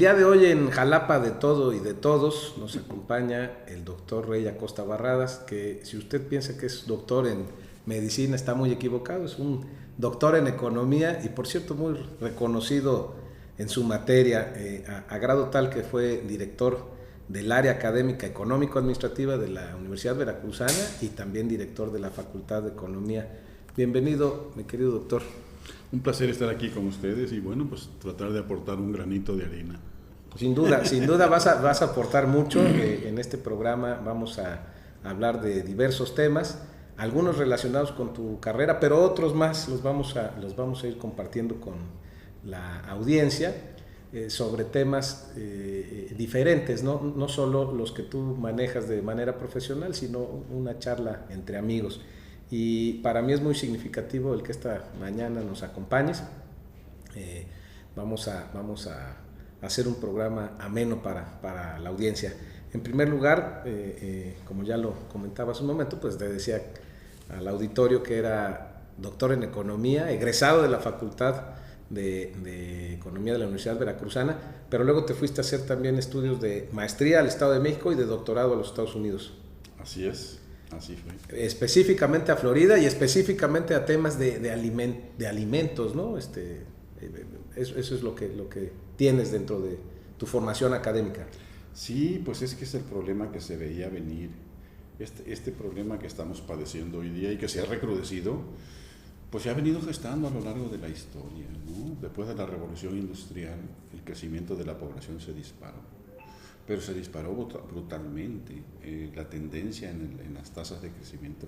día de hoy en Jalapa de todo y de todos nos acompaña el doctor Rey Acosta Barradas, que si usted piensa que es doctor en medicina está muy equivocado, es un doctor en economía y por cierto muy reconocido en su materia, a grado tal que fue director del área académica económico-administrativa de la Universidad Veracruzana y también director de la Facultad de Economía. Bienvenido, mi querido doctor. Un placer estar aquí con ustedes y bueno, pues tratar de aportar un granito de arena. Sin duda vas a aportar mucho. En este programa vamos a hablar de diversos temas, algunos relacionados con tu carrera, pero otros más los vamos a ir compartiendo con la audiencia sobre temas diferentes, no solo los que tú manejas de manera profesional, sino una charla entre amigos. Y para mí es muy significativo el que esta mañana nos acompañes. Vamos a hacer un programa ameno para la audiencia. En primer lugar, como ya lo comentaba hace un momento, pues te decía al auditorio que era doctor en economía, egresado de la Facultad de Economía de la Universidad Veracruzana, pero luego te fuiste a hacer también estudios de maestría al Estado de México y de doctorado a los Estados Unidos. Así es. Así fue. Específicamente a Florida y específicamente a temas de alimentos, ¿no? Eso es lo que tienes dentro de tu formación académica. Sí, pues es que es el problema que se veía venir. Este problema que estamos padeciendo hoy día y que se ha recrudecido, pues se ha venido gestando a lo largo de la historia, ¿no? Después de la Revolución Industrial, el crecimiento de la población se disparó. Pero se disparó brutalmente. La tendencia en las tasas de crecimiento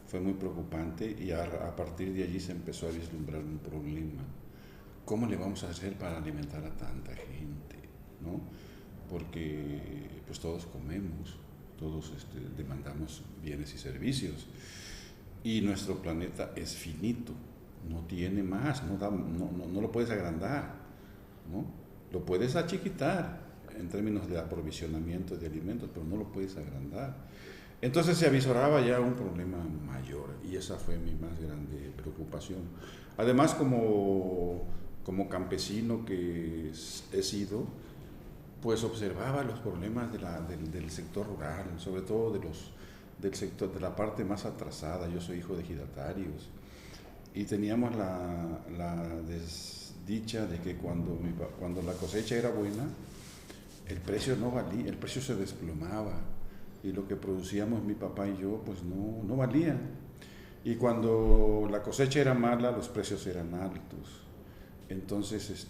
fue muy preocupante y a partir de allí se empezó a vislumbrar un problema. ¿Cómo le vamos a hacer para alimentar a tanta gente? ¿No? Porque pues todos comemos, todos demandamos bienes y servicios y nuestro planeta es finito, no tiene más, no lo puedes agrandar, ¿no? Lo puedes achiquitar en términos de aprovisionamiento de alimentos, pero no lo puedes agrandar. Entonces se avisoraba ya un problema mayor y esa fue mi más grande preocupación. Además, como campesino que he sido, pues observaba los problemas del sector rural, sobre todo del sector de la parte más atrasada. Yo soy hijo de ejidatarios y teníamos la desdicha de que cuando la cosecha era buena, el precio no valía, el precio se desplomaba y lo que producíamos mi papá y yo pues no valía. Y cuando la cosecha era mala, los precios eran altos. Entonces,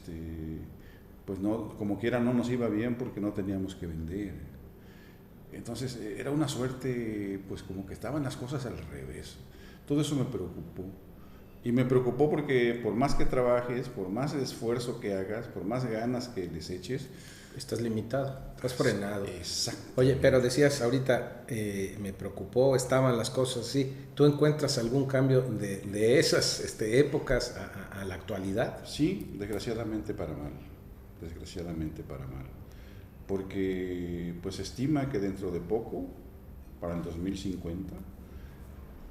pues no, como quiera no nos iba bien porque no teníamos que vender. Entonces era una suerte, pues como que estaban las cosas al revés. Todo eso me preocupó. Y me preocupó porque por más que trabajes, por más esfuerzo que hagas, por más ganas que les eches, estás limitado, estás frenado. Exacto. Oye, pero decías ahorita, me preocupó, estaban las cosas así. ¿Tú encuentras algún cambio de esas épocas a la actualidad? Sí, desgraciadamente para mal. Desgraciadamente para mal. Porque pues se estima que dentro de poco, para el 2050,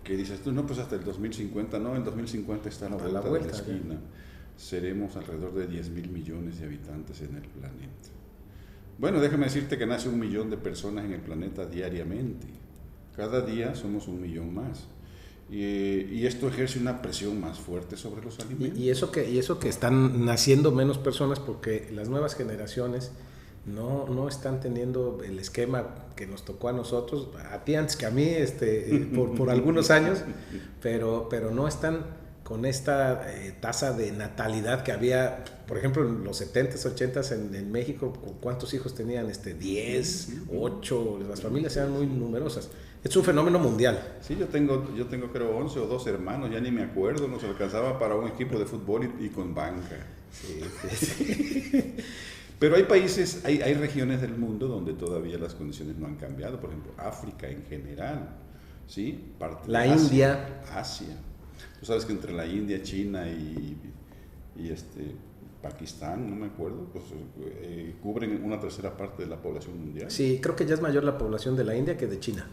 que dices tú, no, pues hasta el 2050, no, el 2050 está a la vuelta de la esquina. Seremos alrededor de 10,000 millones de habitantes en el planeta. Bueno, déjame decirte que nace 1 millón de personas en el planeta diariamente. Cada día somos 1 millón más. Y esto ejerce una presión más fuerte sobre los alimentos. Y eso que están naciendo menos personas porque las nuevas generaciones no están teniendo el esquema que nos tocó a nosotros, a ti antes que a mí, por algunos años, pero no están con esta tasa de natalidad que había, por ejemplo, en los 70s, 80s en México. ¿Cuántos hijos tenían? 10, 8, las familias eran muy numerosas. Es un fenómeno mundial. Sí, yo tengo creo 11 o 12 hermanos, ya ni me acuerdo, nos alcanzaba para un equipo de fútbol y con banca. Sí. Pero hay países, hay regiones del mundo donde todavía las condiciones no han cambiado, por ejemplo, África en general, ¿sí? Parte la de Asia, India. Asia. Tú sabes que entre la India, China y Pakistán, no me acuerdo, pues cubren una tercera parte de la población mundial. Sí, creo que ya es mayor la población de la India que de China.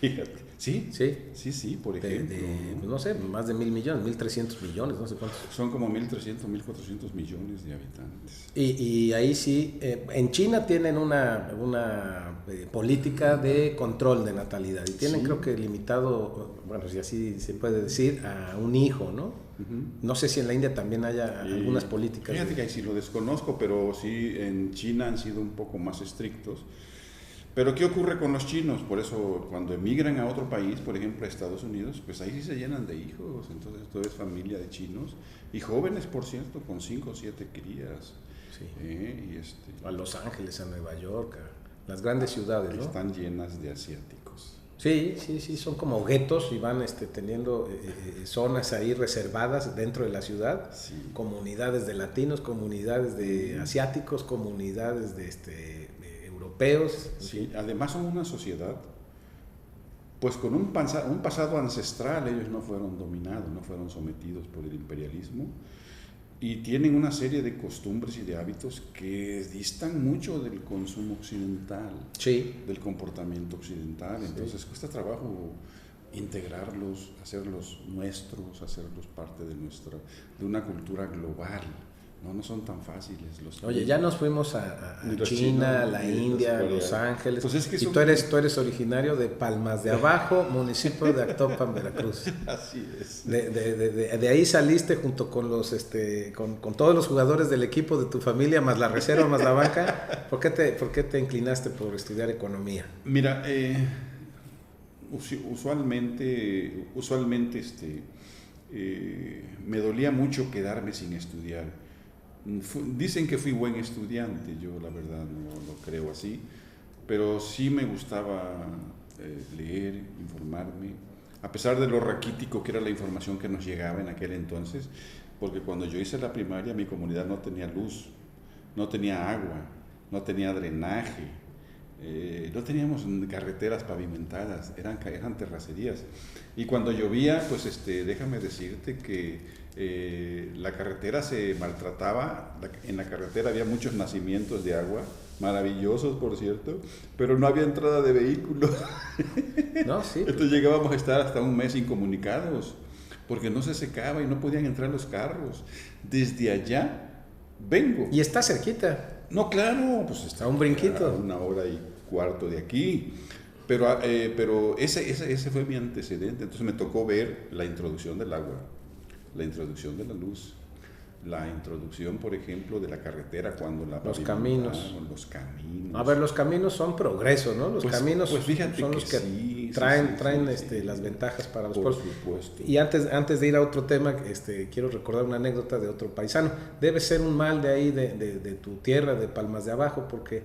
Fíjate, sí, Sí. sí, sí, por ejemplo. Pues no sé, más de 1.000 millones, 1.300 millones, no sé cuántos. Son como 1.300, 1.400 millones de habitantes. Y ahí sí, en China tienen una política de control de natalidad y tienen, Sí. creo que limitado, bueno, si así se puede decir, a un hijo, ¿no? No sé si en la India también haya algunas políticas. Fíjate que ahí sí lo desconozco, pero sí en China han sido un poco más estrictos. Pero ¿qué ocurre con los chinos? Por eso cuando emigran a otro país, por ejemplo a Estados Unidos, pues ahí sí se llenan de hijos. Entonces todo es familia de chinos y jóvenes, por cierto, con 5 o 7 crías. Sí. Y A Los Ángeles, a Nueva York, a las grandes ciudades, ¿no? están llenas de asiáticos. Sí, sí, sí, son como guetos y van teniendo zonas ahí reservadas dentro de la ciudad, Sí. comunidades de latinos, comunidades de asiáticos, comunidades de europeos. Sí, además son una sociedad, pues con un pasado ancestral. Ellos no fueron dominados, no fueron sometidos por el imperialismo y tienen una serie de costumbres y de hábitos que distan mucho del consumo occidental, Sí. del comportamiento occidental. Entonces cuesta trabajo integrarlos, hacerlos nuestros, hacerlos parte de una cultura global. No son tan fáciles los. Oye, ya nos fuimos a Ni los China, chinos, la ni los India, coreanos. Los Ángeles. Pues es que y son- tú eres originario de Palmas de Abajo, municipio de Actopan, Veracruz. Así es. De ahí saliste junto con con todos los jugadores del equipo de tu familia, más la reserva, más la banca. ¿Por qué te inclinaste por estudiar economía? Mira, usualmente me dolía mucho quedarme sin estudiar. Dicen que fui buen estudiante, yo la verdad no lo creo así, pero sí me gustaba leer, informarme, a pesar de lo raquítico que era la información que nos llegaba en aquel entonces, porque cuando yo hice la primaria mi comunidad no tenía luz, no tenía agua, no tenía drenaje, no teníamos carreteras pavimentadas, eran terracerías. Y cuando llovía, pues déjame decirte que la carretera se maltrataba. En la carretera había muchos nacimientos de agua, maravillosos por cierto, pero no había entrada de vehículos. No, sí. Entonces llegábamos a estar hasta un mes incomunicados, porque no se secaba y no podían entrar los carros. Desde allá vengo. Y está cerquita. No, claro, pues está A un brinquito. a 1 hora y cuarto de aquí. Pero ese fue mi antecedente. Entonces me tocó ver la introducción del agua, la introducción de la luz, la introducción, por ejemplo, de la carretera cuando la Los pavimentaron, caminos. los caminos. A ver, los caminos son progreso, ¿no? Los caminos pues fíjate son que los que sí, traen sí. las ventajas para los Por pueblos. supuesto. Y antes de ir a otro tema, quiero recordar una anécdota de otro paisano. Debe ser un mal de ahí, de tu tierra, de Palmas de Abajo, porque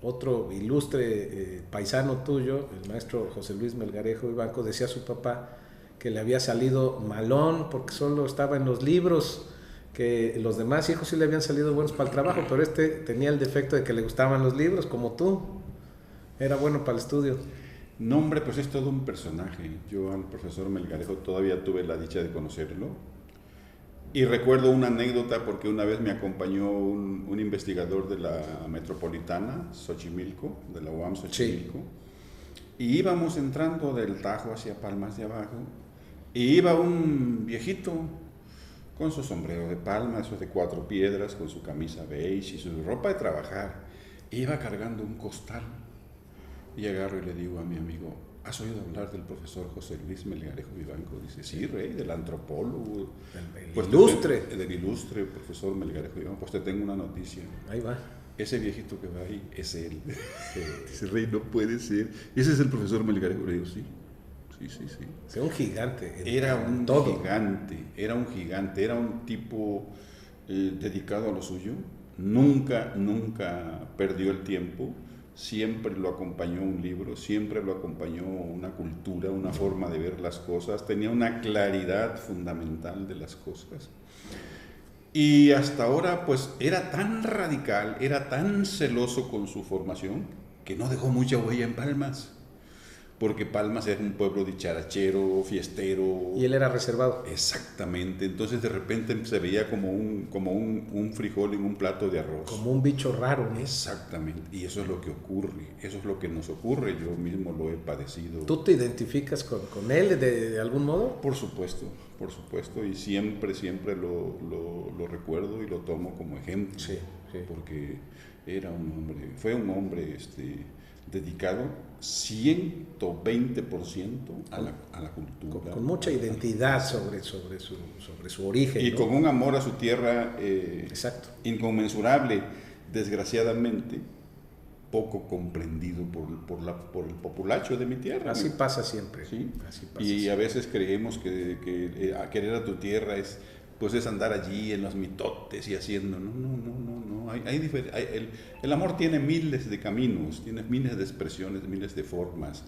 otro ilustre paisano tuyo, el maestro José Luis Melgarejo Vivanco, decía a su papá que le había salido malón porque solo estaba en los libros, que los demás hijos sí le habían salido buenos para el trabajo, pero tenía el defecto de que le gustaban los libros, como tú. Era bueno para el estudio. No, hombre, pues es todo un personaje. Yo al profesor Melgarejo todavía tuve la dicha de conocerlo. Y recuerdo una anécdota porque una vez me acompañó un investigador de la Metropolitana, Xochimilco, de la UAM Xochimilco. Sí. Y íbamos entrando del Tajo hacia Palmas de Abajo. Y iba un viejito con su sombrero de palma, esos de 4 piedras, con su camisa beige y su ropa de trabajar. Iba cargando un costal. Y agarro y le digo a mi amigo, ¿has oído hablar del profesor José Luis Melgarejo Vivanco? Dice, sí, rey, del antropólogo. Pues ilustre. Del ilustre profesor Melgarejo Vivanco. Pues te tengo una noticia. Ahí va. Ese viejito que va ahí es él. Dice, rey, no puede ser. Ese es el profesor Melgarejo. Le digo, sí. Era un gigante. Era un gigante, era un tipo dedicado a lo suyo. Nunca perdió el tiempo. Siempre lo acompañó un libro, siempre lo acompañó una cultura, una forma de ver las cosas. Tenía una claridad fundamental de las cosas. Y hasta ahora, pues, era tan radical, era tan celoso con su formación, que no dejó mucha huella en Palmas. porque Palmas es un pueblo dicharachero, fiestero. Y él era reservado. Exactamente, entonces de repente se veía como un frijol en un plato de arroz. Como un bicho raro, ¿no? Exactamente, y eso es lo que ocurre, eso es lo que nos ocurre, yo mismo lo he padecido. ¿Tú te identificas con él de algún modo? Por supuesto, y siempre lo recuerdo y lo tomo como ejemplo, Sí, sí. porque fue un hombre dedicado 120% a la cultura. Con mucha identidad sobre su origen. Y ¿no? con un amor a su tierra Exacto. inconmensurable, desgraciadamente poco comprendido por el populacho de mi tierra. Así pasa siempre. ¿Sí? Así pasa Y siempre. a veces creemos que a querer a tu tierra es andar allí en los mitotes y haciendo. No. El amor tiene miles de caminos, tiene miles de expresiones, miles de formas,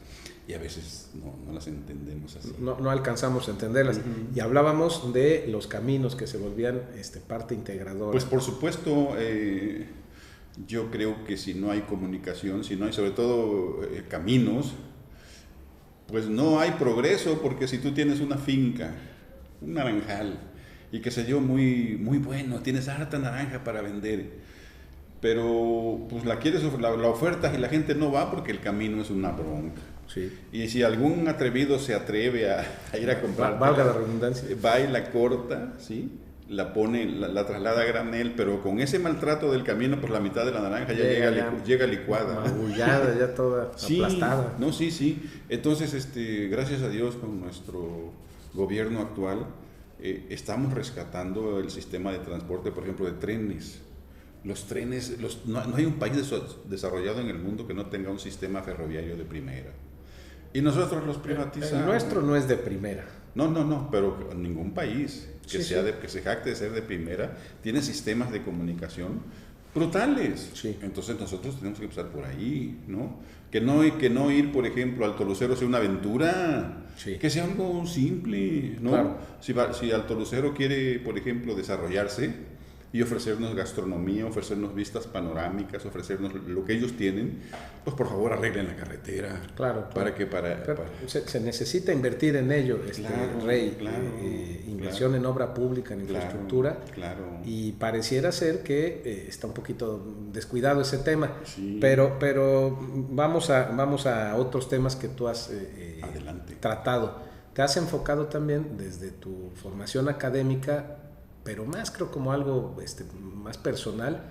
y a veces no las entendemos así. No alcanzamos a entenderlas. Uh-huh. Y hablábamos de los caminos que se volvían parte integradora. Pues por supuesto, yo creo que si no hay comunicación, si no hay sobre todo caminos, pues no hay progreso, porque si tú tienes una finca, un naranjal, y que se dio muy bueno, tienes harta naranja para vender, pero pues la ofertas y la gente no va porque el camino es una bronca. Sí. Y si algún atrevido se atreve a ir a comprar, valga la redundancia, va y la corta, ¿sí? La pone, la traslada a granel, pero con ese maltrato del camino, pues la mitad de la naranja llega licuada. Magullada, ya toda sí, aplastada. No, sí. Entonces, gracias a Dios, con nuestro gobierno actual, estamos rescatando el sistema de transporte, por ejemplo, de trenes. Los trenes, no hay un país desarrollado en el mundo que no tenga un sistema ferroviario de primera. Y nosotros los privatizamos. El nuestro no es de primera. No, pero ningún país que se jacte de ser de primera tiene sistemas de comunicación brutales. Sí. Entonces nosotros tenemos que empezar por ahí, ¿no? Que no ir, por ejemplo, al Alto Lucero sea una aventura, sí. Que sea algo simple, ¿no? Claro. Si Alto Lucero quiere, por ejemplo, desarrollarse y ofrecernos gastronomía, ofrecernos vistas panorámicas, ofrecernos lo que ellos tienen, pues por favor arreglen la carretera. Claro. Se necesita invertir en ello, Rey. Inversión en obra pública, en infraestructura. Claro. Y pareciera ser que está un poquito descuidado ese tema. Sí. Pero vamos a otros temas que tú has tratado. Te has enfocado también desde tu formación académica, pero más creo como algo más personal,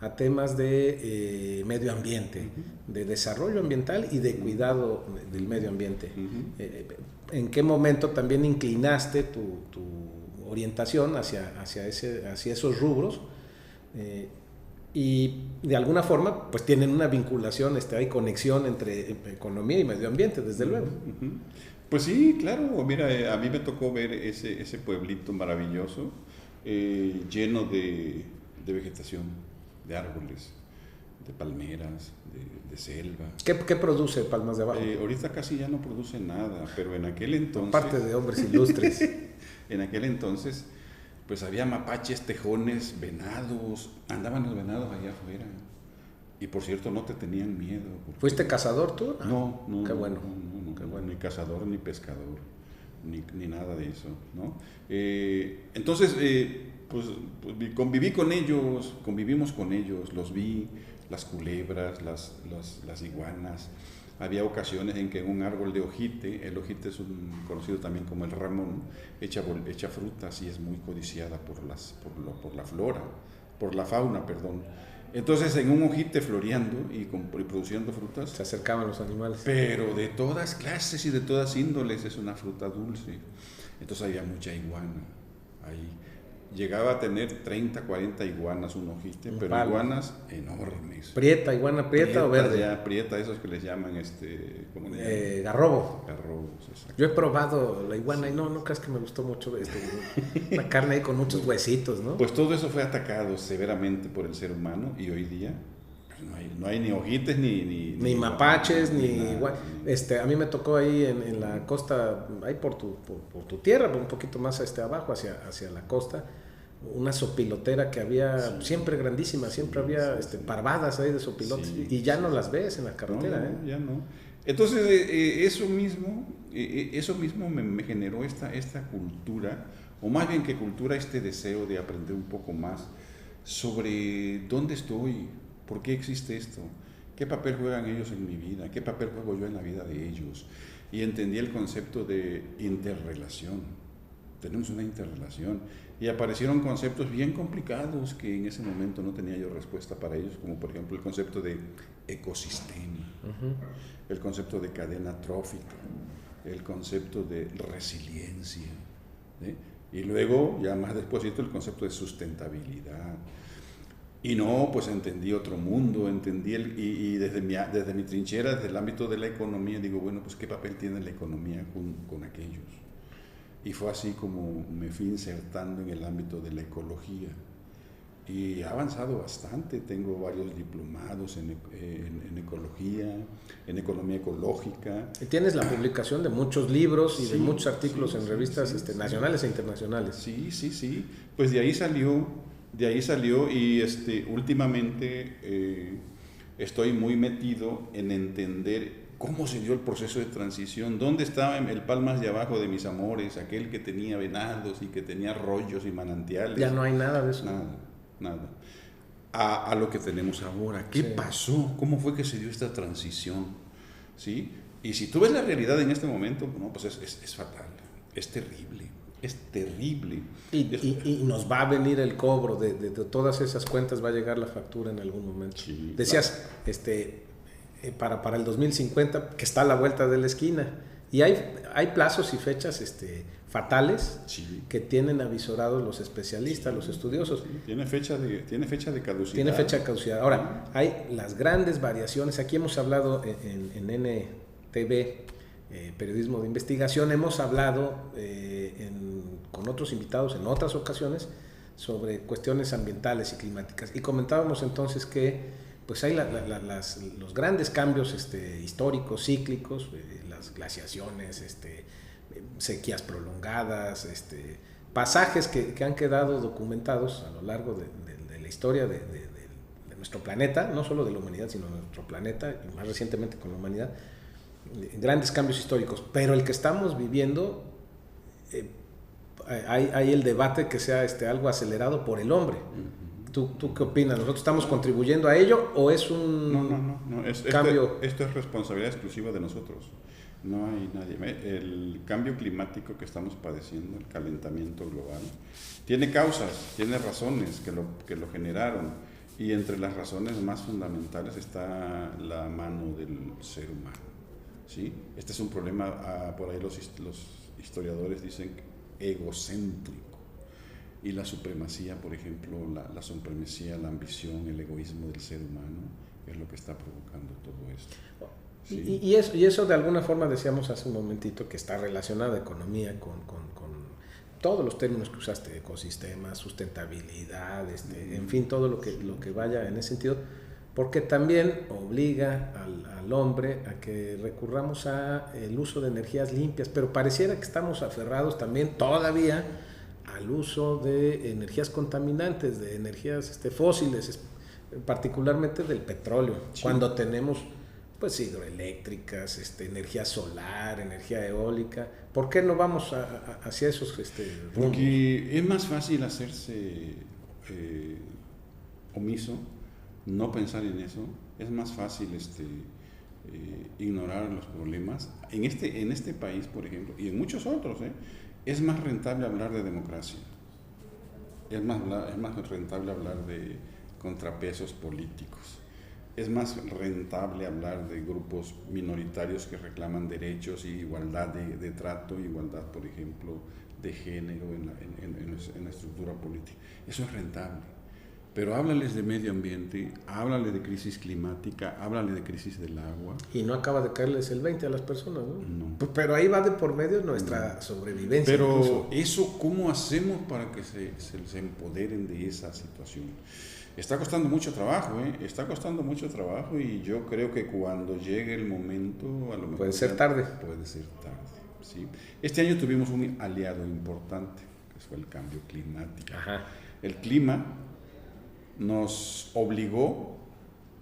a temas de medio ambiente, de desarrollo ambiental y de cuidado del medio ambiente. ¿En qué momento también inclinaste tu orientación hacia esos rubros? Y de alguna forma pues tienen una vinculación, hay conexión entre economía y medio ambiente, desde luego. Pues sí, claro. Mira, a mí me tocó ver ese pueblito maravilloso, lleno de vegetación, de árboles, de palmeras, de selva. ¿Qué produce Palmas de Abajo? Ahorita casi ya no produce nada, pero en aquel entonces... Aparte de hombres ilustres. En aquel entonces, pues había mapaches, tejones, venados. Andaban los venados allá afuera. Y por cierto, no te tenían miedo. ¿Fuiste cazador tú? No. Qué bueno. Qué bueno. Ni cazador, ni pescador, ni nada de eso, ¿no? Entonces, pues convivimos con ellos, los vi, las culebras, las iguanas. Había ocasiones en que en un árbol de ojite, el ojite es conocido también como el ramón, echa frutas y es muy codiciada por la fauna, perdón. Entonces, en un ojite floreando y produciendo frutas, se acercaban los animales. Pero de todas clases y de todas índoles, es una fruta dulce. Entonces había mucha iguana ahí. Llegaba a tener 30, 40 iguanas un ojite, pero palo. Iguanas enormes. ¿Iguana prieta o verde? Ya, prieta, esos que les llaman, ¿cómo le llaman? Garrobo. Garrobos, exacto. Yo he probado la iguana y no creas que me gustó mucho una carne ahí con muchos huesitos, ¿no? Pues todo eso fue atacado severamente por el ser humano y hoy día no hay ni ojites ni mapaches, ni a mí me tocó ahí en la costa, ahí por tu tierra, un poquito más abajo, hacia la costa, una sopilotera que había siempre grandísima, siempre había parvadas ahí de sopilotes y ya no las ves en la carretera. Ya no. Entonces, eso mismo me generó esta cultura, o más bien que cultura, este deseo de aprender un poco más sobre dónde estoy, por qué existe esto, qué papel juegan ellos en mi vida, qué papel juego yo en la vida de ellos. Y entendí el concepto de interrelación. Tenemos una interrelación. Y aparecieron conceptos bien complicados que en ese momento no tenía yo respuesta para ellos, como por ejemplo el concepto de ecosistema, el concepto de cadena trófica, el concepto de resiliencia, ¿sí? Y luego, ya más después, el concepto de sustentabilidad. Y no, pues entendí otro mundo, y desde mi trinchera, desde el ámbito de la economía, digo, bueno, pues qué papel tiene la economía con aquellos. Y fue así como me fui insertando en el ámbito de la ecología. Y he avanzado bastante, tengo varios diplomados en ecología, en economía ecológica. Y tienes la publicación de muchos libros y Sí, de muchos artículos sí, en sí, revistas sí, nacionales e internacionales. Sí. Pues de ahí salió y últimamente estoy muy metido en entender cómo se dio el proceso de transición, dónde estaba el Palmas de abajo de mis amores, aquel que tenía venados y que tenía arroyos y manantiales. Ya no hay nada de eso. Nada. A lo que tenemos ahora. ¿Qué pasó? ¿Cómo fue que se dio esta transición? ¿Sí? Y si tú ves la realidad en este momento, no, pues es fatal, es terrible. Es terrible. Y nos va a venir el cobro de todas esas cuentas, va a llegar la factura en algún momento. Sí, decías, para el 2050, que está a la vuelta de la esquina. Y hay plazos y fechas fatales que tienen avisorados los especialistas, los estudiosos. Sí, tiene fecha de caducidad. Tiene fecha de caducidad. Ahora, hay las grandes variaciones. Aquí hemos hablado en NTV, periodismo de investigación, hemos hablado con otros invitados en otras ocasiones sobre cuestiones ambientales y climáticas. Y comentábamos entonces que pues hay los grandes cambios históricos, cíclicos, las glaciaciones, sequías prolongadas, pasajes que han quedado documentados a lo largo de la historia de nuestro planeta, no solo de la humanidad, sino de nuestro planeta, y más recientemente con la humanidad, grandes cambios históricos. Pero el que estamos viviendo, hay el debate que sea algo acelerado por el hombre. ¿Tú qué opinas? ¿Nosotros estamos contribuyendo a ello o es un cambio? Esto es responsabilidad exclusiva de nosotros. No hay nadie. El cambio climático que estamos padeciendo, el calentamiento global, tiene causas, tiene razones que lo generaron. Y entre las razones más fundamentales está la mano del ser humano. ¿Sí? Este es un problema, por ahí los historiadores dicen egocéntrico. Y la supremacía, por ejemplo, la supremacía, la ambición, el egoísmo del ser humano es lo que está provocando todo esto. ¿Sí? Y eso de alguna forma decíamos hace un momentito que está relacionada la economía con todos los términos que usaste, ecosistema, sustentabilidad, en fin, todo lo que vaya en ese sentido, porque también obliga al hombre a que recurramos al uso de energías limpias, pero pareciera que estamos aferrados también todavía al uso de energías contaminantes, de energías fósiles, particularmente del petróleo, cuando tenemos pues hidroeléctricas, energía solar, energía eólica. ¿Por qué no vamos hacia esos Porque es más fácil hacerse omiso, no pensar en eso, es más fácil ignorar los problemas. En este país, por ejemplo, y en muchos otros, es más rentable hablar de democracia, es más rentable hablar de contrapesos políticos, es más rentable hablar de grupos minoritarios que reclaman derechos y igualdad de trato, igualdad, por ejemplo, de género en la estructura política. Eso es rentable. Pero háblales de medio ambiente, háblale de crisis climática, háblale de crisis del agua. Y no acaba de caerles el 20 a las personas, ¿no? No. Pero ahí va de por medio nuestra sobrevivencia. Pero incluso. Eso, ¿cómo hacemos para que se empoderen de esa situación? Está costando mucho trabajo, está costando mucho trabajo, y yo creo que cuando llegue el momento, a lo mejor puede ser tarde. Puede ser tarde, ¿sí? Este año tuvimos un aliado importante, que fue el cambio climático. Ajá. El clima nos obligó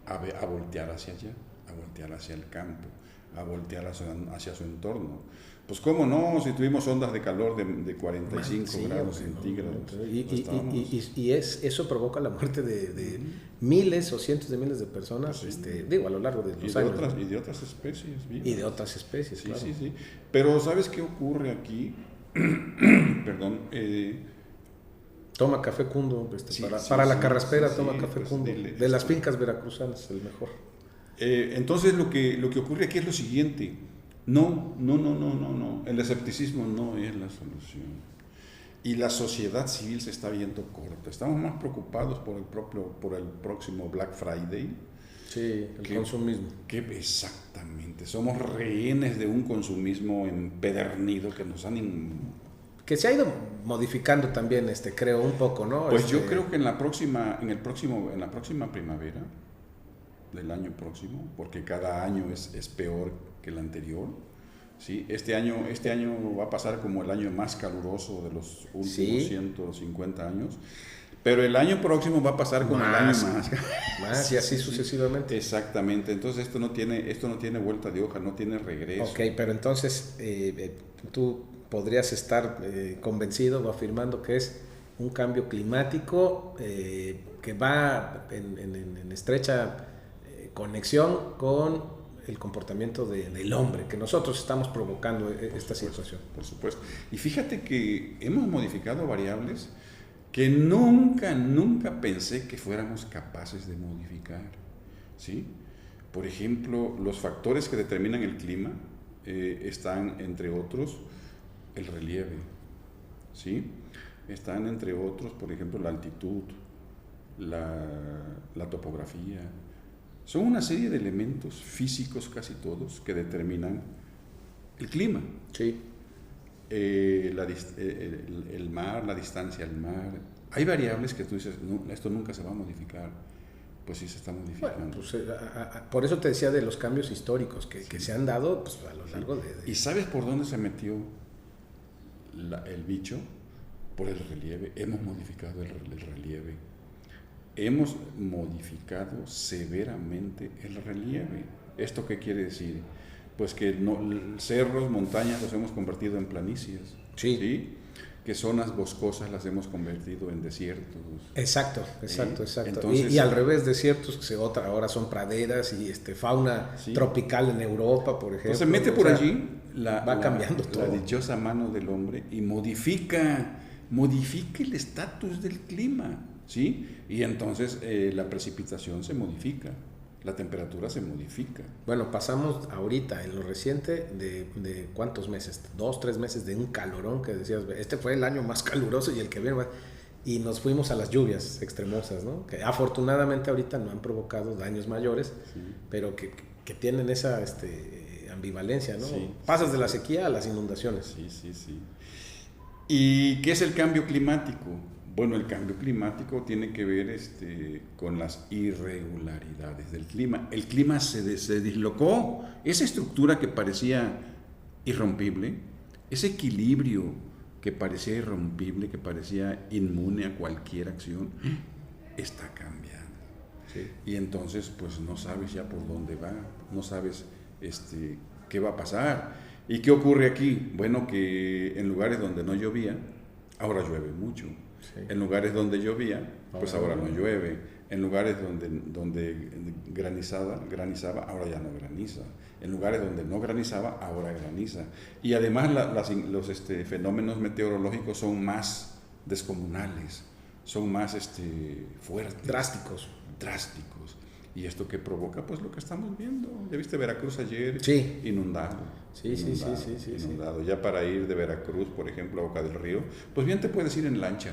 a voltear hacia allá, a voltear hacia el campo, a voltear hacia su entorno. Pues cómo no, si tuvimos ondas de calor de 45 Sí, grados hombre, centígrados. Eso provoca la muerte de miles o cientos de miles de personas, Sí. A lo largo de los años. Y de otras especies vivas. Y de otras especies, Sí, claro. sí. Pero ¿sabes qué ocurre aquí? Perdón. Toma café Cundo, para la carraspera, toma café pues, Cundo. De las fincas veracruzanas, el mejor. Entonces lo que ocurre aquí es lo siguiente. No. El escepticismo no es la solución. Y la sociedad civil se está viendo corta. Estamos más preocupados por el próximo Black Friday. Sí, consumismo. Exactamente. Somos rehenes de un consumismo empedernido que nos han... Que se ha ido modificando también, creo, un poco, ¿no? Pues yo creo que en la próxima primavera del año próximo, porque cada año es peor que el anterior. ¿Sí? Este año va a pasar como el año más caluroso de los últimos 150 años, pero el año próximo va a pasar como el año más y así sucesivamente. Exactamente. Entonces esto no tiene vuelta de hoja, no tiene regreso. Ok, pero entonces tú podrías estar convencido o afirmando que es un cambio climático que va en estrecha conexión con el comportamiento del hombre, que nosotros estamos provocando esta situación. Por supuesto. Y fíjate que hemos modificado variables que nunca pensé que fuéramos capaces de modificar. ¿Sí? Por ejemplo, los factores que determinan el clima están, entre otros, el relieve. ¿Sí? Están, entre otros, por ejemplo, la altitud, la topografía. Son una serie de elementos físicos, casi todos, que determinan el clima. Sí. El mar, la distancia al mar. Hay variables que tú dices, no, esto nunca se va a modificar. Pues sí se está modificando. Bueno, pues, por eso te decía de los cambios históricos que se han dado pues, a lo largo de... ¿Y sabes por dónde se metió el bicho? Por el relieve. Hemos modificado el relieve. Hemos modificado severamente el relieve. ¿Esto qué quiere decir? Pues que cerros, montañas los hemos convertido en planicies. Sí. Que zonas boscosas las hemos convertido en desiertos. Exacto. Entonces, y al revés, desiertos que ahora son praderas y fauna tropical en Europa, por ejemplo. Entonces mete por allí va cambiando todo. La dichosa mano del hombre y modifica el estatus del clima. ¿Sí? Y entonces la precipitación se modifica, la temperatura se modifica. Bueno, pasamos ahorita, en lo reciente, de ¿cuántos meses? 2, 3 meses de un calorón que decías, este fue el año más caluroso y el que viene, y nos fuimos a las lluvias extremosas, ¿no? Que afortunadamente ahorita no han provocado daños mayores, pero que tienen esa ambivalencia, ¿no? Sí. Pasas de la sequía a las inundaciones. Sí. ¿Y qué es el cambio climático? Bueno, el cambio climático tiene que ver con las irregularidades del clima. El clima se dislocó. Esa estructura que parecía irrompible, ese equilibrio que parecía irrompible, que parecía inmune a cualquier acción, está cambiando. Sí. Y entonces, pues no sabes ya por dónde va, no sabes qué va a pasar. ¿Y qué ocurre aquí? Bueno, que en lugares donde no llovía, ahora llueve mucho. Sí. En lugares donde llovía, pues ahora no llueve. En lugares donde granizaba, ahora ya no graniza. En lugares donde no granizaba, ahora graniza. Y además los fenómenos meteorológicos son más descomunales, son más fuertes. Drásticos. ¿Y esto qué provoca? Pues lo que estamos viendo. ¿Ya viste Veracruz ayer? Sí. Inundado. Sí. Inundado. Ya para ir de Veracruz, por ejemplo, a Boca del Río, pues bien te puedes ir en lancha.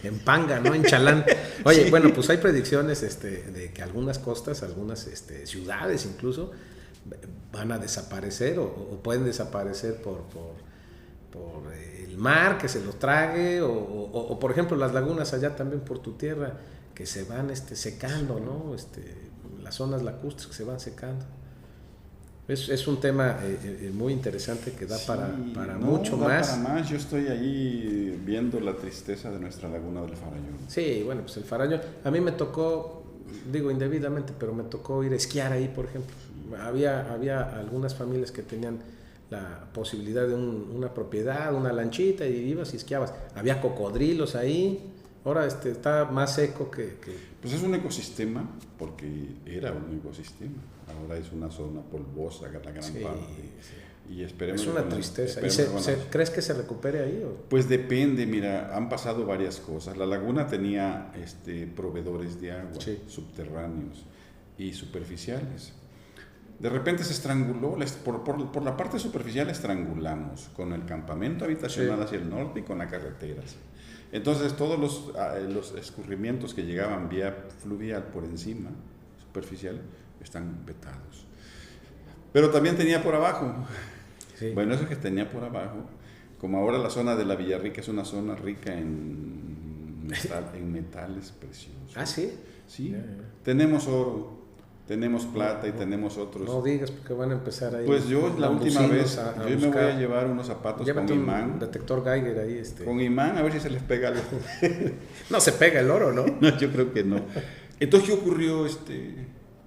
En Panga, ¿no? En Chalán. Oye, sí. Bueno, pues hay predicciones de que algunas costas, algunas ciudades incluso, van a desaparecer o pueden desaparecer por el mar que se los trague o por ejemplo las lagunas allá también por tu tierra que se van secando, ¿no? Las zonas lacustres que se van secando. Es un tema muy interesante que da para mucho más. Para más. Yo estoy ahí viendo la tristeza de nuestra laguna del Farallón. Sí, bueno, pues el Farallón. A mí me tocó, digo indebidamente, pero me tocó ir a esquiar ahí, por ejemplo. Había algunas familias que tenían la posibilidad de una propiedad, una lanchita, y ibas y esquiabas. Había cocodrilos ahí. Ahora está más seco que... Pues es un ecosistema, porque era un ecosistema. Ahora es una zona polvosa, la gran parte. Sí. Y esperemos... Es una tristeza. ¿Y crees que se recupere ahí? ¿O? Pues depende, mira, han pasado varias cosas. La laguna tenía proveedores de agua, subterráneos y superficiales. De repente se estranguló, por la parte superficial estrangulamos, con el campamento habitacional hacia el norte y con la carretera. Entonces todos los escurrimientos que llegaban vía fluvial por encima, superficial, están vetados. Pero también tenía por abajo. Sí. Bueno, eso que tenía por abajo, como ahora la zona de la Villarrica es una zona rica en metales preciosos. ¿Ah, sí? Sí, tenemos oro, tenemos plata y tenemos otros. No digas, porque van a empezar ahí. Pues yo la última vez, yo me voy a llevar unos zapatos con imán. Un detector Geiger ahí. Con imán, a ver si se les pega algo. No se pega el oro, ¿no? No, yo creo que no. Entonces, ¿qué ocurrió,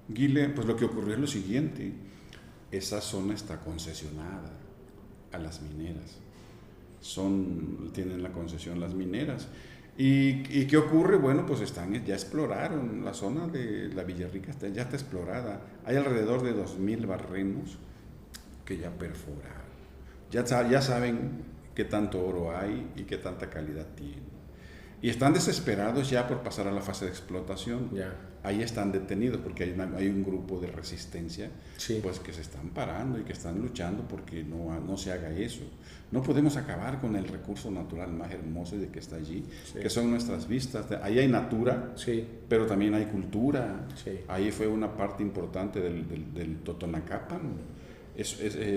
Guile? Pues lo que ocurrió es lo siguiente. Esa zona está concesionada a las mineras. Tienen la concesión las mineras. ¿Y qué ocurre? Bueno, pues ya exploraron la zona de la Villarrica, ya está explorada. Hay alrededor de 2,000 barrenos que ya perforaron. Ya saben qué tanto oro hay y qué tanta calidad tiene. Y están desesperados ya por pasar a la fase de explotación. Ya. Ahí están detenidos porque hay un grupo de resistencia pues que se están parando y que están luchando porque no se haga eso. No podemos acabar con el recurso natural más hermoso de que está allí, que son nuestras vistas. Ahí hay natura, pero también hay cultura. Ahí fue una parte importante del Totonacapan.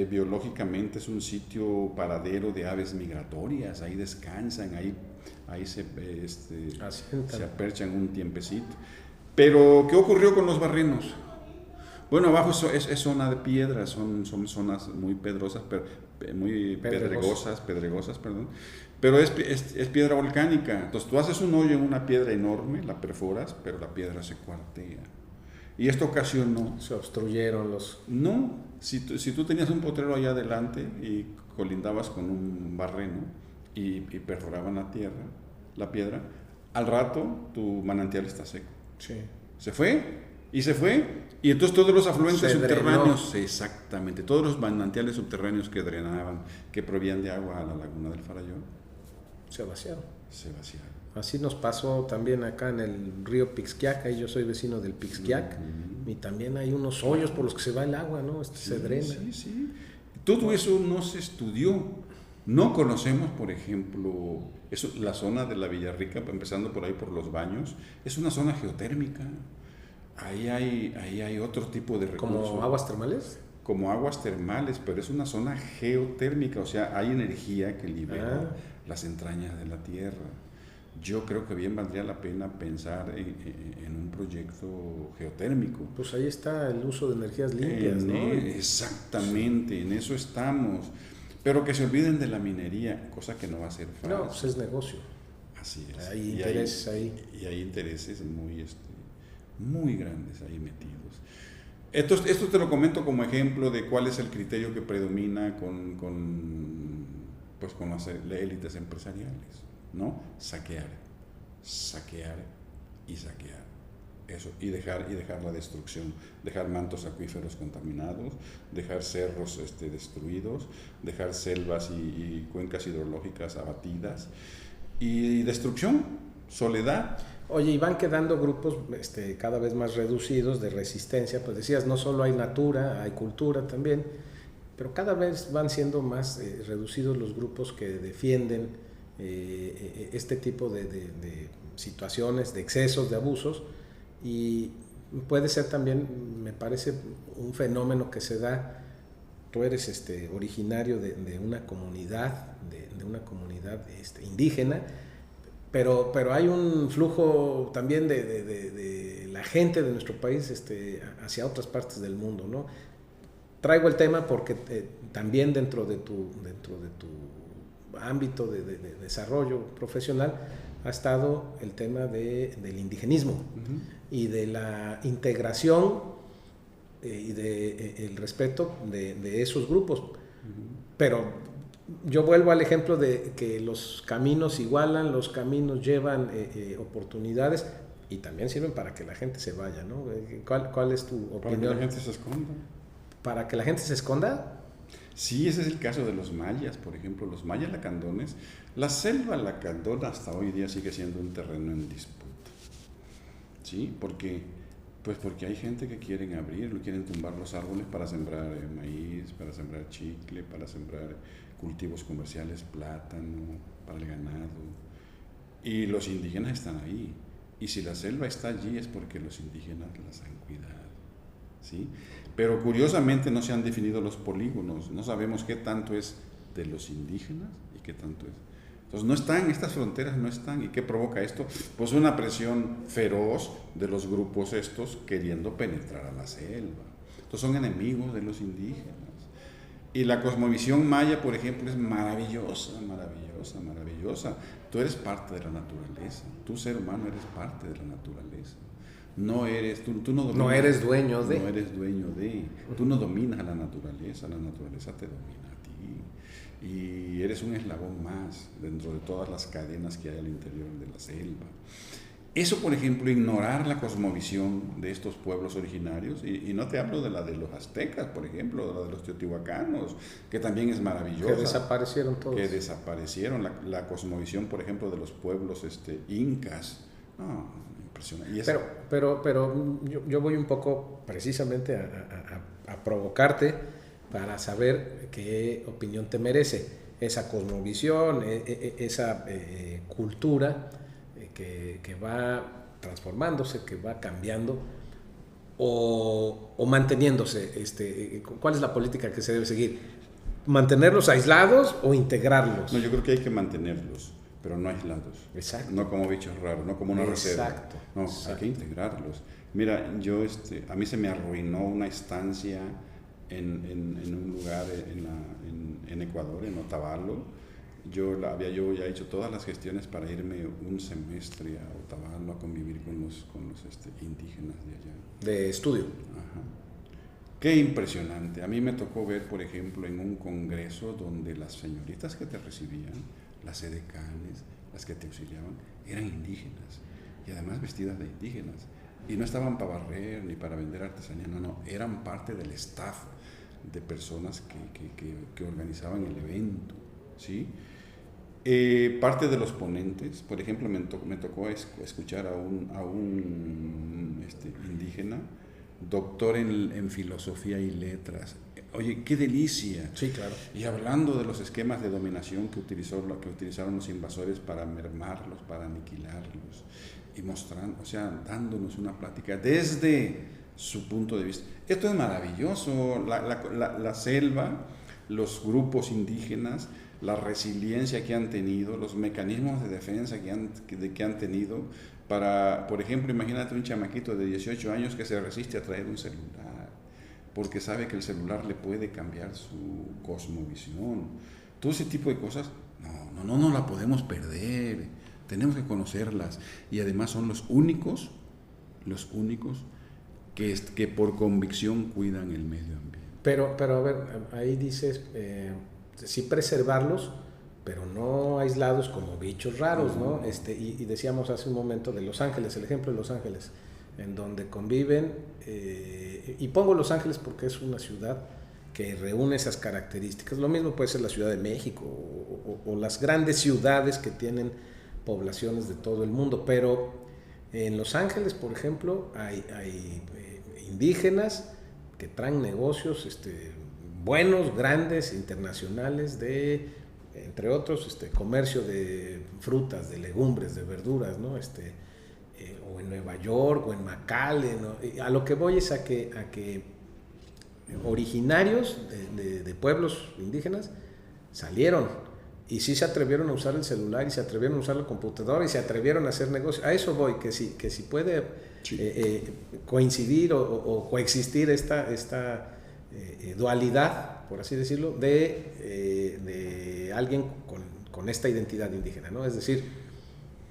Biológicamente es un sitio paradero de aves migratorias. Ahí descansan, ahí se aperchan un tiempecito. Pero, ¿qué ocurrió con los barrenos? Bueno, abajo es zona de piedras, son zonas muy pedrosas, muy pedregosas, perdón. Pero es piedra volcánica. Entonces, tú haces un hoyo en una piedra enorme, la perforas, pero la piedra se cuartea. Y esto ocasionó... Se obstruyeron los... No, si tú tenías un potrero allá adelante y colindabas con un barreno y perforaban la piedra, al rato tu manantial está seco. Sí. Se fue, y entonces todos los afluentes subterráneos, exactamente, todos los manantiales subterráneos que drenaban, que provían de agua a la laguna del Farallón, se vaciaron. Así nos pasó también acá en el río Pixquiac, ahí yo soy vecino del Pixquiac, y también hay unos hoyos por los que se va el agua, ¿no? Se drena. Sí. Todo eso no se estudió. No conocemos, por ejemplo, la zona de la Villarrica, empezando por ahí por los baños, es una zona geotérmica. Ahí hay otro tipo de recursos. ¿Como aguas termales? Como aguas termales, pero es una zona geotérmica, o sea, hay energía que libera las entrañas de la tierra. Yo creo que bien valdría la pena pensar en un proyecto geotérmico. Pues ahí está el uso de energías limpias, ¿no? Exactamente, en eso estamos. Pero que se olviden de la minería, cosa que no va a ser fácil. No, pues es negocio. Así es. Hay intereses ahí. Y hay intereses muy grandes ahí metidos. Esto te lo comento como ejemplo de cuál es el criterio que predomina con las élites empresariales, ¿no? Saquear y saquear. Eso, y dejar la destrucción, dejar mantos acuíferos contaminados, dejar cerros destruidos, dejar selvas y cuencas hidrológicas abatidas, y destrucción, soledad. Oye, y van quedando grupos cada vez más reducidos de resistencia, pues decías, no solo hay natura, hay cultura también, pero cada vez van siendo más reducidos los grupos que defienden este tipo de situaciones, de excesos, de abusos. Y puede ser también, me parece, un fenómeno que se da. Tú eres originario de una comunidad, de una comunidad indígena, pero hay un flujo también de la gente de nuestro país hacia otras partes del mundo, ¿no? Traigo el tema porque también dentro de tu ámbito de desarrollo profesional ha estado el tema del indigenismo y de la integración y el respeto de esos grupos. Pero yo vuelvo al ejemplo de que los caminos igualan, los caminos llevan oportunidades y también sirven para que la gente se vaya, ¿no? ¿Cuál es tu opinión? Para que la gente se esconda. ¿Para que la gente se esconda? Sí, ese es el caso de los mayas, por ejemplo, los mayas lacandones. La selva lacandona hasta hoy día sigue siendo un terreno en disputa. ¿Sí? Porque hay gente que quieren abrir, quieren tumbar los árboles para sembrar maíz, para sembrar chicle, para sembrar cultivos comerciales, plátano, para el ganado. Y los indígenas están ahí. Y si la selva está allí es porque los indígenas las han cuidado. ¿Sí? Pero curiosamente no se han definido los polígonos, no sabemos qué tanto es de los indígenas y qué tanto es. Entonces no están, estas fronteras no están. ¿Y qué provoca esto? Pues una presión feroz de los grupos estos queriendo penetrar a la selva. Entonces son enemigos de los indígenas. Y la cosmovisión maya, por ejemplo, es maravillosa, maravillosa, maravillosa. Tú eres parte de la naturaleza, tú ser humano eres parte de la naturaleza. No eres, tú no dominas, no eres dueño de. No eres dueño de. Tú no dominas a la naturaleza te domina a ti. Y eres un eslabón más dentro de todas las cadenas que hay al interior de la selva. Eso, por ejemplo, ignorar la cosmovisión de estos pueblos originarios, y no te hablo de la de los aztecas, por ejemplo, de la de los teotihuacanos, que también es maravillosa. Que desaparecieron todos. Que desaparecieron. La cosmovisión, por ejemplo, de los pueblos incas. No, impresionante. Pero yo voy un poco precisamente a provocarte para saber qué opinión te merece esa cosmovisión, esa cultura que va transformándose, que va cambiando o manteniéndose. ¿Cuál es la política que se debe seguir? ¿Mantenerlos aislados o integrarlos? No, yo creo que hay que mantenerlos, pero no aislados. Exacto. No como bichos raros, no como una reserva. Exacto. No, exacto. Hay que integrarlos. Mira, a mí se me arruinó una estancia en un lugar en Ecuador, en Otavalo. Yo ya hecho todas las gestiones para irme un semestre a Otavalo a convivir con los indígenas de allá. De estudio. Ajá. Qué impresionante. A mí me tocó ver, por ejemplo, en un congreso donde las señoritas que te recibían, las edecanes, las que te auxiliaban, eran indígenas y además vestidas de indígenas. Y no estaban para barrer ni para vender artesanía, no, eran parte del staff de personas que organizaban el evento, ¿sí? Parte de los ponentes, por ejemplo, me tocó escuchar a un indígena, doctor en filosofía y letras. Oye, qué delicia. Sí, claro. Y hablando de los esquemas de dominación que utilizaron los invasores para mermarlos, para aniquilarlos, y mostrando, dándonos una plática desde su punto de vista. Esto es maravilloso. La selva, los grupos indígenas, la resiliencia que han tenido, los mecanismos de defensa que han tenido para, por ejemplo, imagínate un chamaquito de 18 años que se resiste a traer un celular, porque sabe que el celular le puede cambiar su cosmovisión. Todo ese tipo de cosas, no la podemos perder, tenemos que conocerlas, y además son los únicos que por convicción cuidan el medio ambiente. Pero a ver, ahí dices, sí preservarlos, pero no aislados como bichos raros, ¿no? Y decíamos hace un momento de Los Ángeles, el ejemplo de Los Ángeles, en donde conviven, y pongo Los Ángeles porque es una ciudad que reúne esas características. Lo mismo puede ser la Ciudad de México o las grandes ciudades que tienen poblaciones de todo el mundo, pero en Los Ángeles, por ejemplo, hay indígenas que traen negocios buenos, grandes, internacionales, entre otros, comercio de frutas, de legumbres, de verduras, ¿no? O en Nueva York, o en McAllen, ¿no? A lo que voy es a que originarios de pueblos indígenas salieron y sí se atrevieron a usar el celular, y se atrevieron a usar la computadora, y se atrevieron a hacer negocios. A eso voy, que si puede coincidir o coexistir esta dualidad, por así decirlo, de alguien con esta identidad indígena, ¿no? Es decir,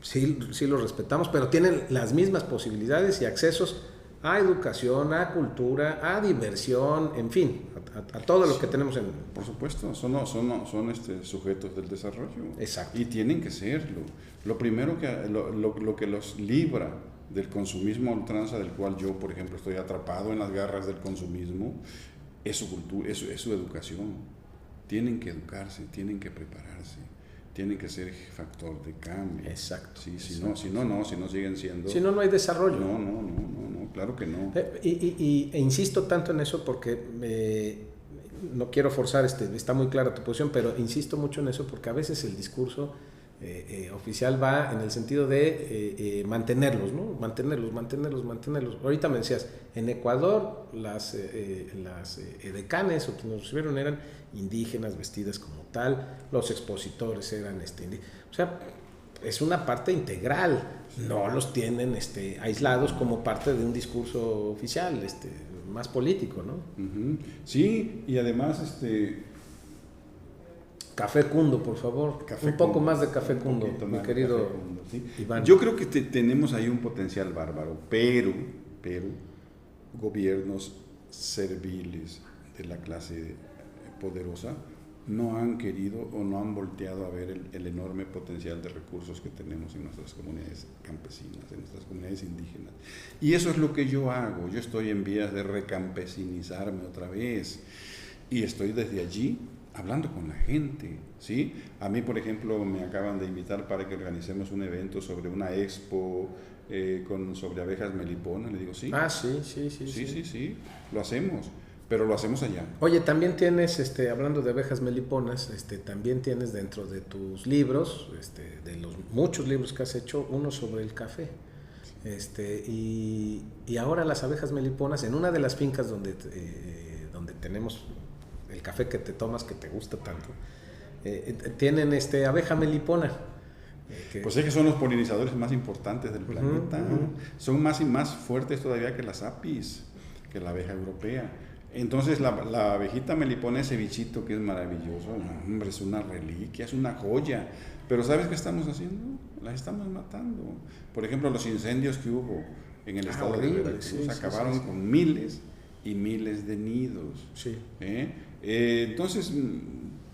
sí los respetamos, pero tienen las mismas posibilidades y accesos a educación, a cultura, a diversión, en fin, a todo lo que tenemos en... Por supuesto, son sujetos del desarrollo. Exacto. Y tienen que serlo. Lo primero lo que los libra del consumismo a ultranza, del cual yo, por ejemplo, estoy atrapado en las garras del consumismo, es su cultura, es su educación. Tienen que educarse, tienen que prepararse, tienen que ser factor de cambio. Exacto. Sí, si no siguen siendo... Si no, no hay desarrollo. No, claro que no. E insisto tanto en eso porque no quiero forzar, está muy clara tu posición, pero insisto mucho en eso porque a veces el discurso oficial va en el sentido de mantenerlos, ¿no? Mantenerlos. Ahorita me decías, en Ecuador las edecanes o quienes nos recibieron eran indígenas vestidas como tal, los expositores eran o sea, es una parte integral, no los tienen aislados como parte de un discurso oficial, más político, ¿no? Uh-huh. Sí, y además Café Cundo, por favor. Un poco más de Café Cundo, mi querido Cundo, ¿sí? Iván. Yo creo que tenemos ahí un potencial bárbaro, pero gobiernos serviles de la clase poderosa no han querido o no han volteado a ver el enorme potencial de recursos que tenemos en nuestras comunidades campesinas, en nuestras comunidades indígenas. Y eso es lo que yo hago. Yo estoy en vías de recampesinizarme otra vez y estoy desde allí hablando con la gente, ¿sí? A mí, por ejemplo, me acaban de invitar para que organicemos un evento sobre una expo sobre abejas meliponas. Le digo, sí. Ah, sí, lo hacemos, pero lo hacemos allá. Oye, también tienes, hablando de abejas meliponas, también tienes dentro de tus libros, de los muchos libros que has hecho, uno sobre el café. Y ahora las abejas meliponas, en una de las fincas donde tenemos el café que te tomas, que te gusta tanto, tienen abeja melipona. Pues es que son los polinizadores más importantes del planeta. Son más y más fuertes todavía que las apis, que la abeja europea. Entonces la abejita melipona, ese bichito que es maravilloso, hombre, es una reliquia, es una joya. Pero ¿sabes qué estamos haciendo? Las estamos matando. Por ejemplo, los incendios que hubo en el estado de Veracruz acabaron con miles y miles de nidos. Sí. Entonces,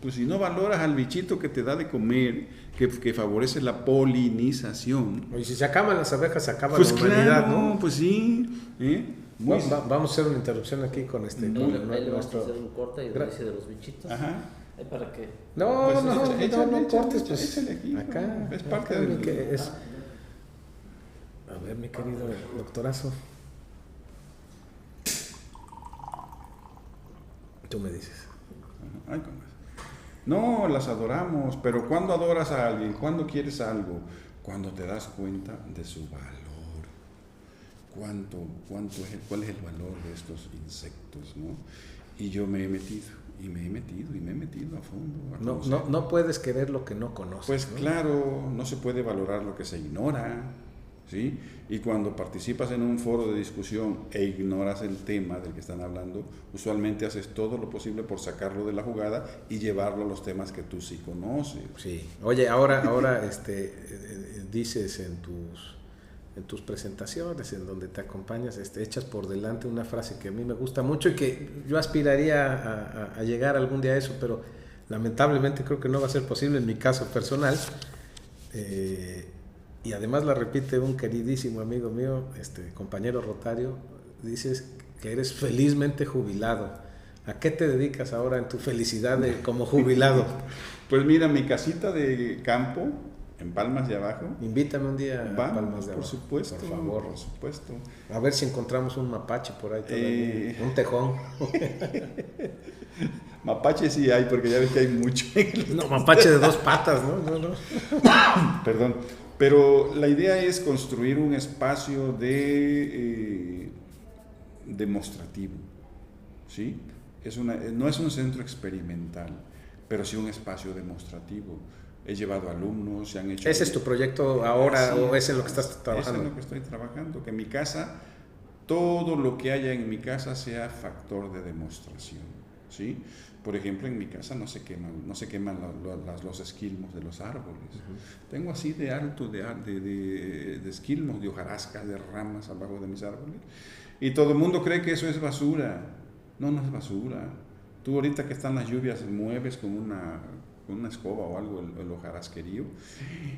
pues si no valoras al bichito que te da de comer, que favorece la polinización. Y si se acaban las abejas, se acaba pues la humanidad, claro, ¿no? Pues sí. Vamos a hacer una interrupción aquí con ahí le vamos a hacer un corte y dice de los bichitos. Ajá. ¿Para qué? No, pues no cortes, pues échale aquí, acá. Es parte acá, del... A ver, mi querido doctorazo. Tú me dices. Ay, ¿cómo es? No, las adoramos, pero ¿cuándo adoras a alguien? ¿Cuándo quieres algo? Cuando te das cuenta de su valor. ¿Cuál es el valor de estos insectos, ¿no? Y yo me he metido a fondo. No puedes querer lo que no conoces. Pues ¿no? Claro, no se puede valorar lo que se ignora, ¿sí? Y cuando participas en un foro de discusión e ignoras el tema del que están hablando, usualmente haces todo lo posible por sacarlo de la jugada y llevarlo a los temas que tú sí conoces. Sí. Oye, ahora dices en tus presentaciones, en donde te acompañas, echas por delante una frase que a mí me gusta mucho y que yo aspiraría a llegar algún día a eso, pero lamentablemente creo que no va a ser posible en mi caso personal. Y además la repite un queridísimo amigo mío, compañero Rotario, dices que eres felizmente jubilado. ¿A qué te dedicas ahora en tu felicidad como jubilado? Pues mira, mi casita de campo, en Palmas de Abajo. Invítame un día a Palmas de Abajo. Por supuesto. Por favor. Por supuesto. A ver si encontramos un mapache por ahí todavía, un tejón. Mapache sí hay, porque ya ves que hay mucho. No, mapache de 2 patas, ¿no? Perdón. Pero la idea es construir un espacio demostrativo, ¿sí? No es un centro experimental, pero sí un espacio demostrativo. He llevado alumnos, se han hecho... ¿Ese es tu proyecto ahora o es en lo que estás trabajando? Es en lo que estoy trabajando, que mi casa, todo lo que haya en mi casa sea factor de demostración, ¿sí? Por ejemplo, en mi casa no se queman los esquilmos de los árboles. Tengo así de alto de esquilmos, de hojarasca, de ramas abajo de mis árboles. Y todo el mundo cree que eso es basura. No es basura. Tú ahorita que están las lluvias mueves con una escoba o algo el hojarasquerío,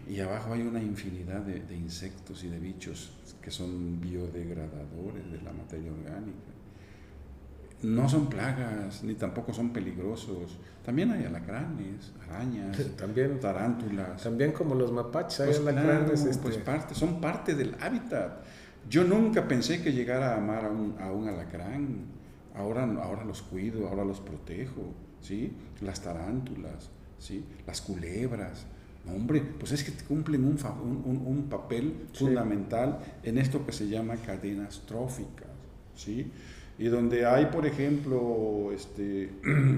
y abajo hay una infinidad de insectos y de bichos que son biodegradadores de la materia orgánica. No son plagas, ni tampoco son peligrosos. También hay alacranes, arañas, también, tarántulas. También como los mapaches, hay alacranes. Pues son parte del hábitat. Yo nunca pensé que llegara a amar a un alacrán. Ahora los cuido, ahora los protejo, ¿sí? Las tarántulas, ¿sí? Las culebras. No, hombre, pues es que cumplen un papel fundamental en esto que se llama cadenas tróficas, ¿sí? Y donde hay, por ejemplo,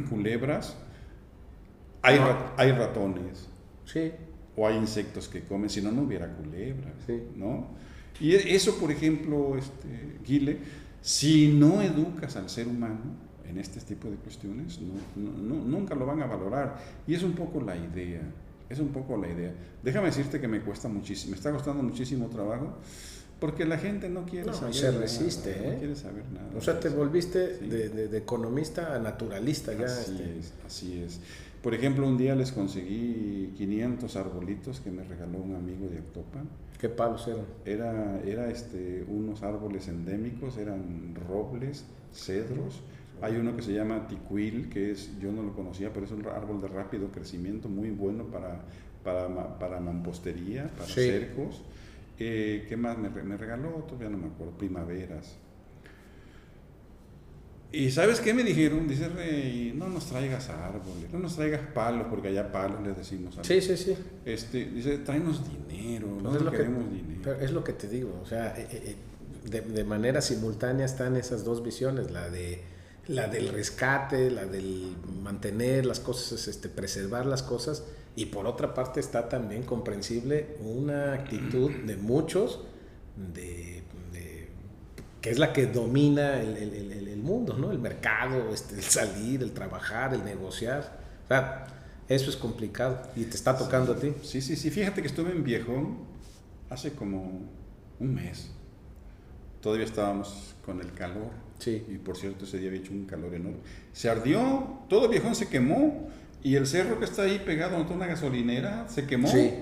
culebras, hay ratones, sí, o hay insectos que comen, si no hubiera culebras, sí, ¿no? Y eso, por ejemplo, Guile, si no educas al ser humano en este tipo de cuestiones, nunca lo van a valorar. Y es un poco la idea, Déjame decirte que me está costando muchísimo trabajo, porque la gente no quiere saber se resiste, nada, no quiere saber nada. O sea, te volviste de economista a naturalista ya. Así es. Por ejemplo, un día les conseguí 500 arbolitos que me regaló un amigo de Actopan. ¿Qué palos eran? Era unos árboles endémicos, eran robles, cedros. Hay uno que se llama ticuil, yo no lo conocía, pero es un árbol de rápido crecimiento, muy bueno para mampostería, para cercos. ¿Qué más me regaló? Todavía no me acuerdo, primaveras. ¿Y sabes qué me dijeron? Dice, Rey, no nos traigas árboles, no nos traigas palos, porque allá palos les decimos. Sí. Dice, tráenos dinero, no queremos dinero. Pero es lo que te digo, o sea, de manera simultánea están esas dos visiones, la del rescate, la del mantener las cosas, preservar las cosas, y por otra parte está también comprensible una actitud de muchos que es la que domina el mundo, ¿no? El mercado, el salir, el trabajar, el negociar. O sea, eso es complicado y te está tocando a ti. Sí. Fíjate que estuve en Viejón hace como un mes. Todavía estábamos con el calor. Sí. Y por cierto, ese día había hecho un calor enorme. Se ardió, todo Viejón se quemó. Y el cerro que está ahí pegado a una gasolinera se quemó. Sí.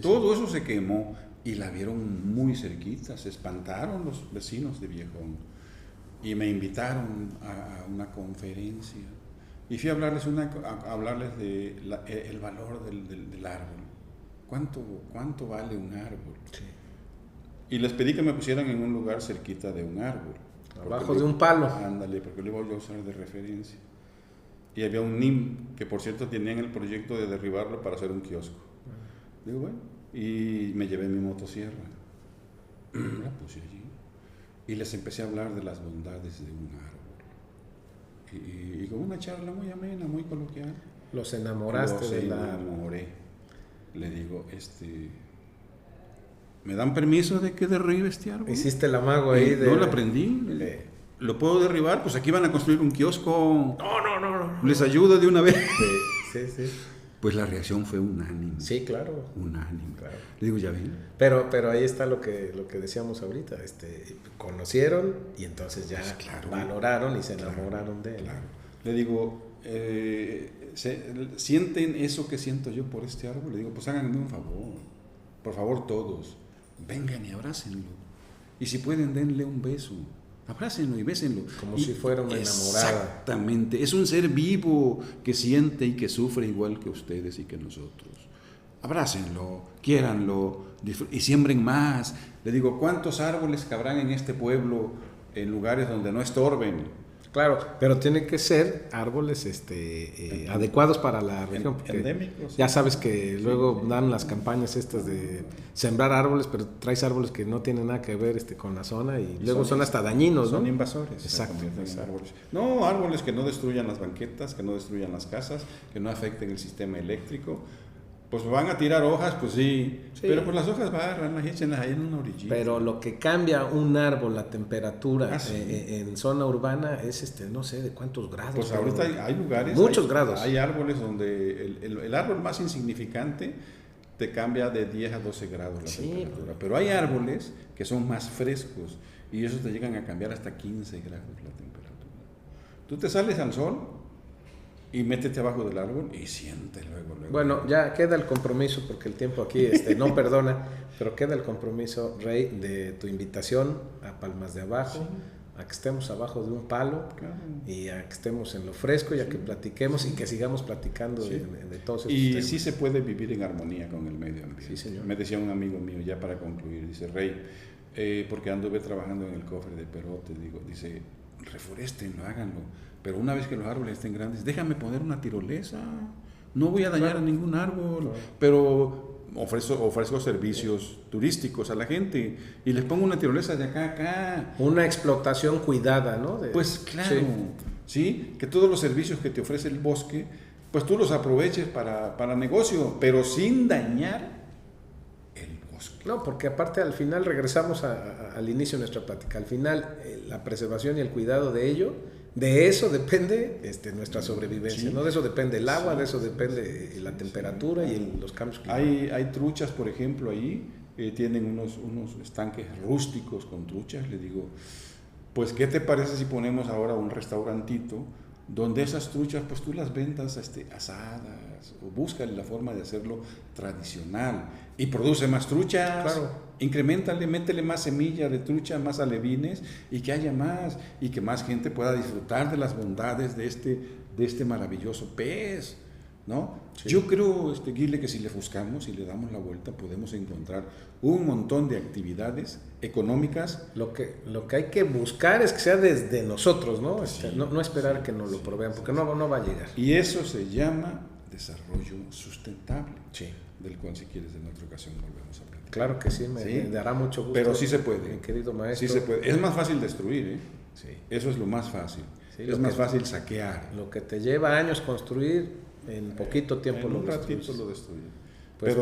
Todo eso se quemó. Y la vieron muy cerquita, se espantaron los vecinos de Viejón y me invitaron a una conferencia y fui a hablarles el valor del árbol. ¿Cuánto vale un árbol? Sí. Y les pedí que me pusieran en un lugar cerquita de un árbol. Abajo de un palo. Ándale, porque lo iba a usar de referencia. Y había un NIM que por cierto tenían el proyecto de derribarlo para hacer un kiosco. Digo, bueno. Y me llevé mi motosierra, la puse allí y les empecé a hablar de las bondades de un árbol. Y con una charla muy amena, muy coloquial. Los enamoraste de la... enamoré. Le digo, ¿me dan permiso de que derribe este árbol? Hiciste el amago ahí No lo aprendí. ¿Lo puedo derribar? Pues aquí van a construir un kiosco. No. Les ayudo de una vez. Sí. Pues la reacción fue unánime. Sí, claro. Unánime. Claro. Le digo, ya ven. Pero ahí está lo que decíamos ahorita. Conocieron y entonces ya valoraron y se enamoraron de él. Claro. Le digo, ¿sienten eso que siento yo por este árbol? Le digo, pues háganme un favor. Por favor, todos. Vengan y abrácenlo. Y si pueden, denle un beso. Abrácenlo y bésenlo. Como si fuera una enamorada. Exactamente. Es un ser vivo que siente y que sufre igual que ustedes y que nosotros. Abrácenlo, quiéranlo y siembren más. Le digo, ¿cuántos árboles cabrán en este pueblo en lugares donde no estorben? Claro, pero tienen que ser árboles adecuados para la región. Endémicos. Ya sabes que luego dan las campañas estas de sembrar árboles, pero traes árboles que no tienen nada que ver con la zona y luego son hasta dañinos, ¿no? Son invasores. Exacto. Árboles. No, árboles que no destruyan las banquetas, que no destruyan las casas, que no afecten el sistema eléctrico. pues van a tirar hojas, pues sí. Pero pues las hojas barran, échenlas ahí en una orillita. Pero lo que cambia un árbol, la temperatura en zona urbana es no sé de cuántos grados. Pues ahorita hay lugares, muchos grados. Hay árboles donde el árbol más insignificante te cambia de 10 a 12 grados la temperatura. Pero hay árboles que son más frescos y esos te llegan a cambiar hasta 15 grados la temperatura. Tú te sales al sol y métete abajo del árbol y siente luego. Bueno, ya queda el compromiso, porque el tiempo aquí no perdona, pero queda el compromiso, Rey, de tu invitación a Palmas de Abajo, a que estemos abajo de un palo, y a que estemos en lo fresco, y a que platiquemos y que sigamos platicando de todos estos temas. Sí se puede vivir en armonía con el medio ambiente. Sí, señor. Me decía un amigo mío, ya para concluir, dice, Rey, porque anduve trabajando en el cofre de Perote, dice, reforéstenlo, háganlo. Pero una vez que los árboles estén grandes, déjame poner una tirolesa. No voy a dañar a ningún árbol, pero ofrezco servicios turísticos a la gente y les pongo una tirolesa de acá a acá. Una explotación cuidada, ¿no? Pues claro, sí, que todos los servicios que te ofrece el bosque, pues tú los aproveches para negocio, pero sin dañar el bosque. No, porque aparte al final regresamos al inicio de nuestra plática. Al final la preservación y el cuidado de ello, de eso depende nuestra sobrevivencia, ¿no? De eso depende el agua, de eso depende la temperatura y los cambios climáticos. Hay truchas, por ejemplo, ahí tienen unos estanques rústicos con truchas. Le digo, pues, ¿qué te parece si ponemos ahora un restaurantito donde esas truchas, pues tú las vendas asadas, o búscale la forma de hacerlo tradicional y produce más truchas? Claro. Increméntale, métele más semilla de trucha, más alevines, y que haya más, y que más gente pueda disfrutar de las bondades de este maravilloso pez, ¿no? Sí. Yo creo, Guile, que si le buscamos y le damos la vuelta, podemos encontrar un montón de actividades económicas. Lo que hay que buscar es que sea desde nosotros, ¿no? No esperar que nos lo provean, porque no va a llegar. Y eso se llama desarrollo sustentable, sí, del cual, si quieres, en otra ocasión volvemos a platicar. Claro que sí, me dará mucho gusto. Pero sí se puede, querido maestro. Sí se puede. Es más fácil destruir, ¿eh? Sí. Eso es lo más fácil. Sí, es más fácil saquear. Lo que te lleva años construir, en poquito tiempo lo destruyes. Pues,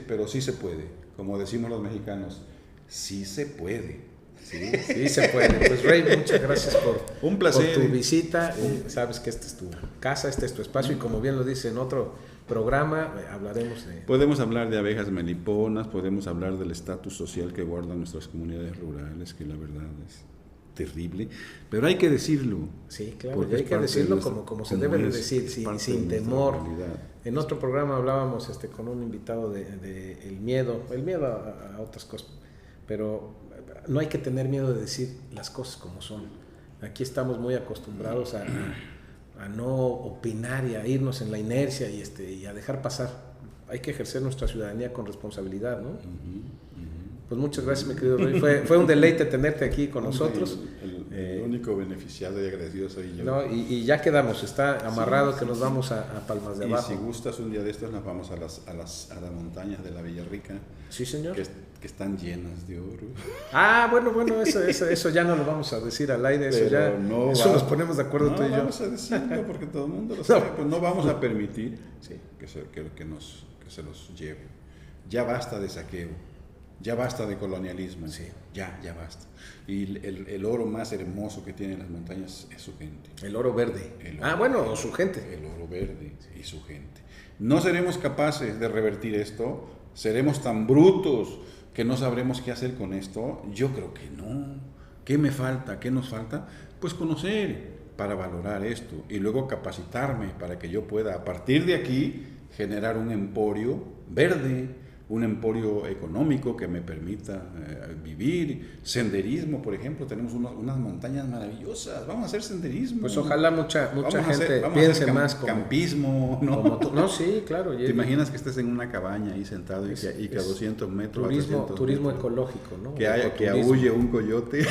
pero sí se puede. Como decimos los mexicanos, sí se puede. Sí se puede. Pues Rey, muchas gracias por tu visita. Sabes que esta es tu casa, este es tu espacio, y como bien lo dice en otro programa, hablaremos de... Podemos hablar de abejas meliponas, podemos hablar del estatus social que guardan nuestras comunidades rurales, que la verdad es terrible, pero hay que decirlo. Sí, claro, hay que decirlo como se debe de decir, sin temor. En otro programa hablábamos con un invitado de el miedo a otras cosas, pero no hay que tener miedo de decir las cosas como son. Aquí estamos muy acostumbrados a no opinar y a irnos en la inercia y a dejar pasar. Hay que ejercer nuestra ciudadanía con responsabilidad, ¿no? Pues muchas gracias, mi querido Rey. Fue un deleite tenerte aquí con nosotros. El único beneficiado y agradecido soy yo. No, y ya quedamos, está amarrado que nos vamos a Palmas de Abajo. Y si gustas un día de estos, nos vamos a las montañas de la Villarrica. Sí, señor. Que están llenas de oro. Bueno, eso ya no lo vamos a decir al aire. Eso nos ponemos de acuerdo tú y yo. No vamos a decirlo porque todo el mundo lo sabe. Pues no vamos a permitir que se los lleve. Ya basta de saqueo. Ya basta de colonialismo, ya basta. Y el oro más hermoso que tienen las montañas es su gente. El oro verde. O su gente. El oro verde y su gente. No seremos capaces de revertir esto, seremos tan brutos que no sabremos qué hacer con esto. Yo creo que no. ¿Qué me falta? ¿Qué nos falta? Pues conocer para valorar esto y luego capacitarme para que yo pueda, a partir de aquí, generar un emporio verde, un emporio económico que me permita vivir. Senderismo, por ejemplo, tenemos unas montañas maravillosas, vamos a hacer senderismo. Pues ojalá mucha gente piense más como campismo, ¿no? Como no, sí, claro. ¿Te imaginas que estés en una cabaña ahí sentado y que a 200 metros, turismo ecológico, ¿no? Que aúlle un coyote.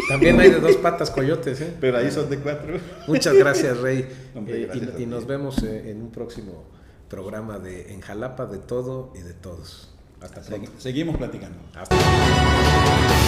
También hay de 2 patas coyotes, ¿eh? Pero ahí son de 4. Muchas gracias, Rey. Hombre, gracias y nos vemos en un próximo programa de En Jalapa, de todo y de todos. Hasta pronto. Seguimos platicando. Hasta pronto.